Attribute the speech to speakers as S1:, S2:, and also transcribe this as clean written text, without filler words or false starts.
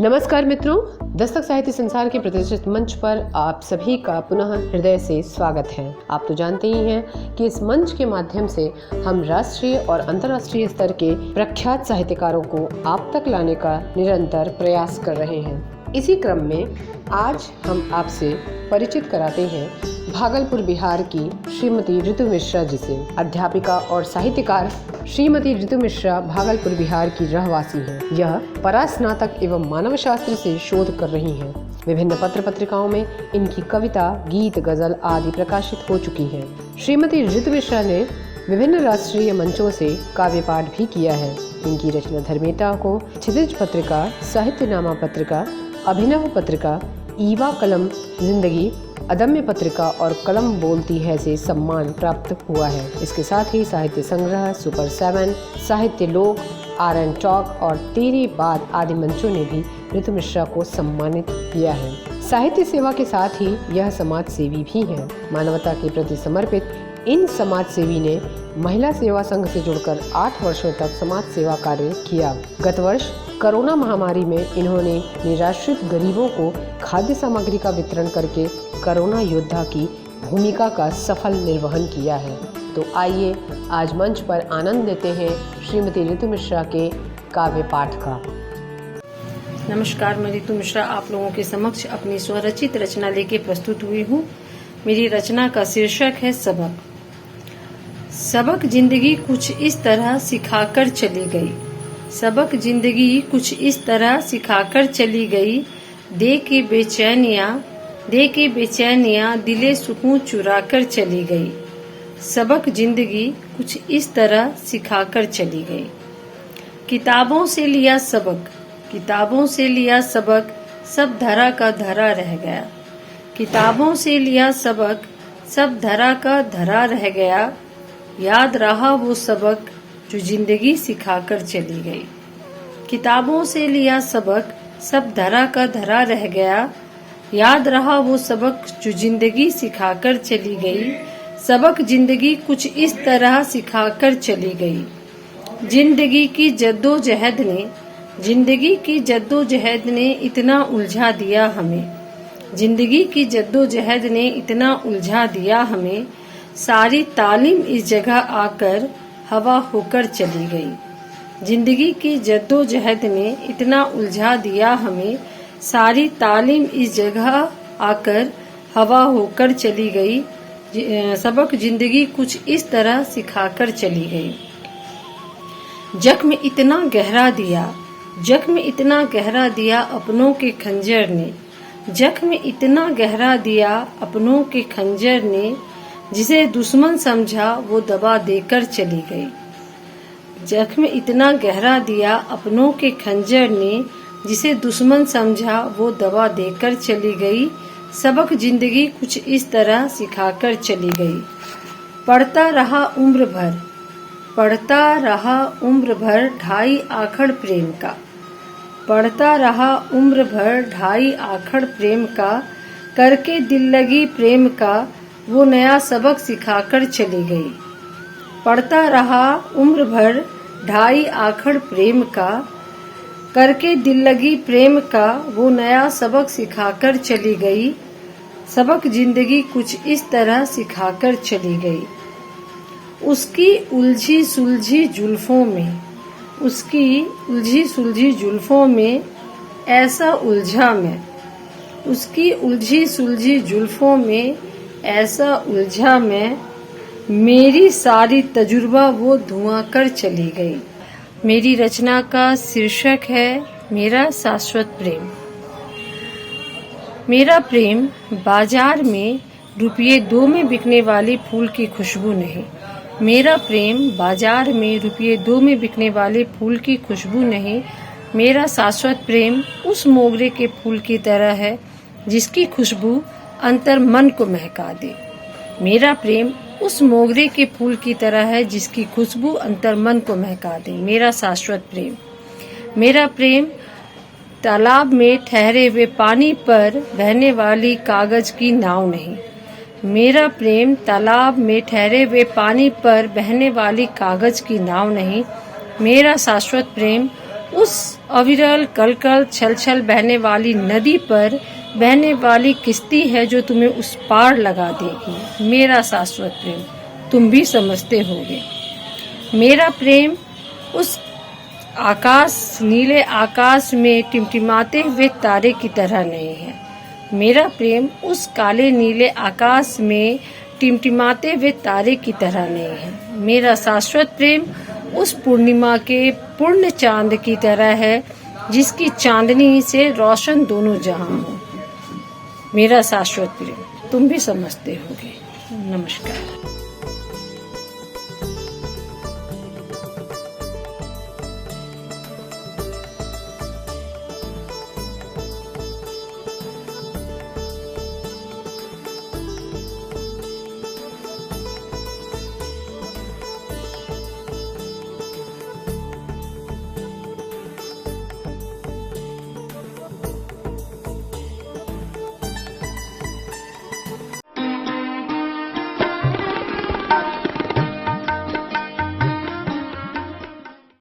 S1: नमस्कार मित्रों, दस्तक साहित्य संसार के प्रतिष्ठित मंच पर आप सभी का पुनः हृदय से स्वागत है। आप तो जानते ही हैं कि इस मंच के माध्यम से हम राष्ट्रीय और अंतर्राष्ट्रीय स्तर के प्रख्यात साहित्यकारों को आप तक लाने का निरंतर प्रयास कर रहे हैं। इसी क्रम में आज हम आपसे परिचित कराते हैं भागलपुर बिहार की श्रीमती ऋतु मिश्रा जी से। अध्यापिका और साहित्यकार श्रीमती ऋतु मिश्रा भागलपुर बिहार की रहवासी हैं। यह परास्नातक एवं मानव शास्त्र से शोध कर रही हैं। विभिन्न पत्र पत्रिकाओं में इनकी कविता, गीत, गजल आदि प्रकाशित हो चुकी हैं। श्रीमती ऋतु मिश्रा ने विभिन्न राष्ट्रीय मंचों से काव्य पाठ भी किया है। इनकी रचना धर्मिता को क्षितिज पत्रिका, साहित्यनामा पत्रिका, अभिनव पत्रिका, ईवा कलम जिंदगी, अदम्य पत्रिका और कलम बोलती है से सम्मान प्राप्त हुआ है। इसके साथ ही साहित्य संग्रह, सुपर 7, साहित्य लोक, आर.एन. टॉक और तेरे बाद आदि मंचों ने भी ऋतु मिश्रा को सम्मानित किया है। साहित्य सेवा के साथ ही यह समाज सेवी भी है। मानवता के प्रति समर्पित इन समाज सेवी ने महिला सेवा संघ से जुड़कर 8 वर्षों तक समाज सेवा कार्य किया। गत वर्ष कोरोना महामारी में इन्होंने निराश्रित गरीबों को खाद्य सामग्री का वितरण करके कोरोना योद्धा की भूमिका का सफल निर्वहन किया है। तो आइए आज मंच पर आनंद लेते हैं श्रीमती ऋतु मिश्रा के काव्य पाठ का।
S2: नमस्कार, मैं ऋतु मिश्रा आप लोगों के समक्ष अपनी स्वरचित रचना लेके प्रस्तुत हुई हूँ। मेरी रचना का शीर्षक है सबक। सबक जिंदगी कुछ इस तरह सिखाकर चली गई। सबक जिंदगी कुछ इस तरह सिखाकर चली गई। दे के बेचैनियां दिले सुकून चुरा कर चली गई। सबक जिंदगी कुछ इस तरह सिखाकर चली गई। किताबों से लिया सबक सब धरा का धरा रह गया। किताबों से लिया सबक सब धरा का धरा रह गया। याद रहा वो सबक जो जिंदगी सिखाकर चली गई। किताबों से लिया सबक सब धरा का धरा रह गया। याद रहा वो सबक जो जिंदगी सिखाकर चली गई। सबक जिंदगी कुछ इस तरह सिखाकर चली गई। जिंदगी की जद्दोजहद ने इतना उलझा दिया हमें। जिंदगी की जद्दोजहद ने इतना उलझा दिया हमें। सारी तालीम इस जगह आकर हवा होकर चली गई। जिंदगी की जद्दोजहद ने इतना उलझा दिया हमें। सारी तालीम इस जगह आकर हवा होकर चली गई। सबक जिंदगी कुछ इस तरह सिखाकर चली गई। जख्म इतना गहरा दिया अपनों के खंजर ने। जख्म इतना गहरा दिया अपनों के खंजर ने। जिसे दुश्मन समझा वो दबा देकर चली गई। जख्म इतना गहरा दिया अपनों के खंजर ने। जिसे दुश्मन समझा वो दबा देकर चली गई। सबक जिंदगी कुछ इस तरह सिखाकर चली गई। पढ़ता रहा उम्र भर ढाई आखड़ प्रेम का। पढ़ता रहा उम्र भर ढाई आखड़ प्रेम का। करके दिल लगी प्रेम का वो नया सबक सिखाकर चली गई। पढ़ता रहा उम्र भर ढाई आखड़ प्रेम का। करके दिल लगी प्रेम का वो नया सबक सिखाकर चली गई। सबक जिंदगी कुछ इस तरह सिखाकर चली गई। उसकी उलझी सुलझी जुल्फों में ऐसा उलझा मैं। उसकी उलझी सुलझी जुल्फों में ऐसा उलझा मैं। मेरी सारी तजुर्बा वो धुआं कर चली गई। मेरी रचना का शीर्षक है मेरा शाश्वत प्रेम। मेरा प्रेम बाजार में ₹2 में बिकने वाली फूल की खुशबू नहीं। मेरा प्रेम बाजार में ₹2 में बिकने वाले फूल की खुशबू नहीं। मेरा शाश्वत प्रेम उस मोगरे के फूल की तरह है जिसकी खुशबू अंतर मन को महका दे। मेरा प्रेम उस मोगरे के फूल की तरह है जिसकी खुशबू अंतर मन को महका दे। मेरा शाश्वत प्रेम। मेरा प्रेम तालाब में ठहरे हुए पानी पर बहने वाली कागज की नाव नहीं। मेरा प्रेम तालाब में ठहरे हुए पानी पर बहने वाली कागज की नाव नहीं। मेरा शाश्वत प्रेम उस अविरल कल कल छल छल बहने वाली नदी पर बहने वाली किश्ती है जो तुम्हें उस पार लगा देगी। मेरा शाश्वत प्रेम तुम भी समझते होगे। मेरा प्रेम उस आकाश, नीले आकाश में टिमटिमाते हुए तारे की तरह नहीं है। मेरा प्रेम उस काले नीले आकाश में टिमटिमाते हुए तारे की तरह नहीं है। मेरा शाश्वत प्रेम उस पूर्णिमा के पूर्ण चांद की तरह है जिसकी चांदनी से रोशन दोनों जहां हो। मेरा शाश्वत प्रेम तुम भी समझते होगे। नमस्कार।